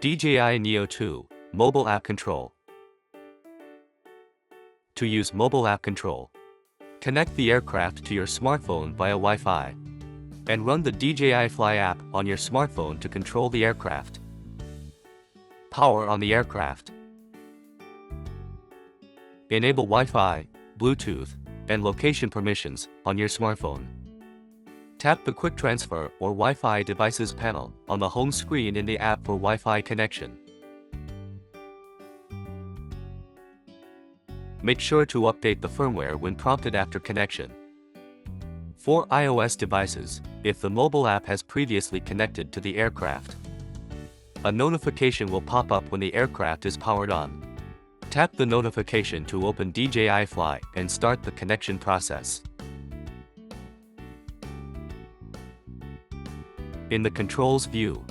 DJI Neo 2 Mobile App Control. To use mobile app control, connect the aircraft to your smartphone via Wi-Fi and run the DJI Fly app on your smartphone to control the aircraft. Power on the aircraft. Enable Wi-Fi, Bluetooth, and location permissions on your smartphone. Tap the Quick Transfer or Wi-Fi Devices panel on the home screen in the app for Wi-Fi connection. Make sure to update the firmware when prompted after connection. For iOS devices, if the mobile app has previously connected to the aircraft, a notification will pop up when the aircraft is powered on. Tap the notification to open DJI Fly and start the connection process. In the controls view,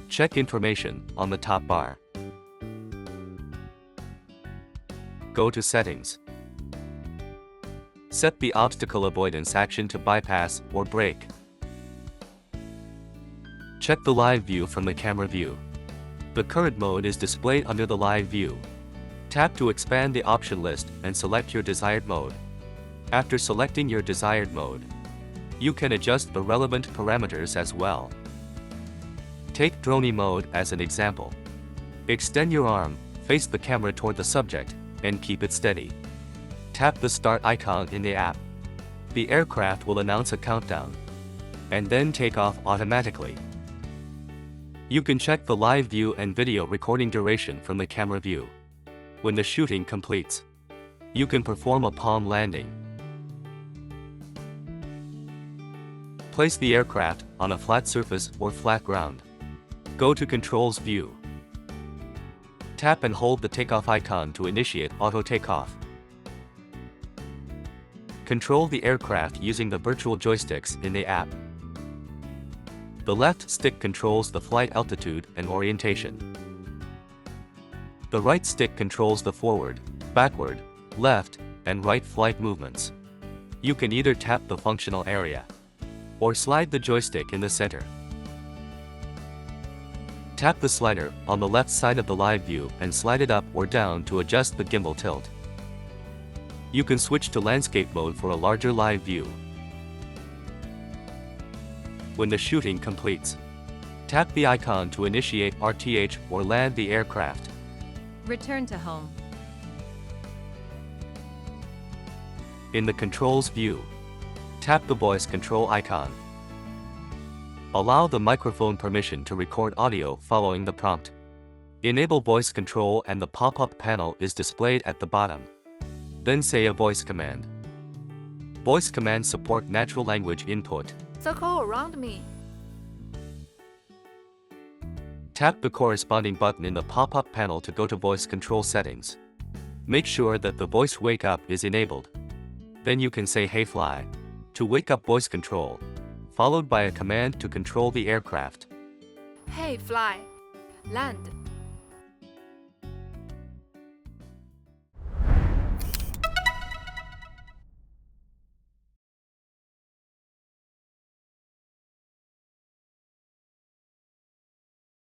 check information on the top bar. Go to Settings. Set the obstacle avoidance action to bypass or brake. Check the live view from the camera view. The current mode is displayed under the live view. Tap to expand the option list and select your desired mode. After selecting your desired mode, you can adjust the relevant parameters as well. Take drone mode as an example. Extend your arm, face the camera toward the subject, and keep it steady. Tap the start icon in the app. The aircraft will announce a countdown, and then take off automatically. You can check the live view and video recording duration from the camera view. When the shooting completes, you can perform a palm landing. Place the aircraft on a flat surface or flat ground. Go to Controls view. Tap and hold the takeoff icon to initiate auto takeoff. Control the aircraft using the virtual joysticks in the app. The left stick controls the flight altitude and orientation. The right stick controls the forward, backward, left, and right flight movements. You can either tap the functional area or slide the joystick in the center. Tap the slider on the left side of the live view and slide it up or down to adjust the gimbal tilt. You can switch to landscape mode for a larger live view. When the shooting completes, tap the icon to initiate RTH or land the aircraft. Return to home. In the controls view, tap the voice control icon. Allow the microphone permission to record audio following the prompt. Enable voice control and the pop-up panel is displayed at the bottom. Then say a voice command. Voice commands support natural language input. Circle around me. Tap the corresponding button in the pop-up panel to go to voice control settings. Make sure that the voice wake up is enabled. Then you can say "Hey Fly" to wake up voice control, followed by a command to control the aircraft. Hey, fly. Land.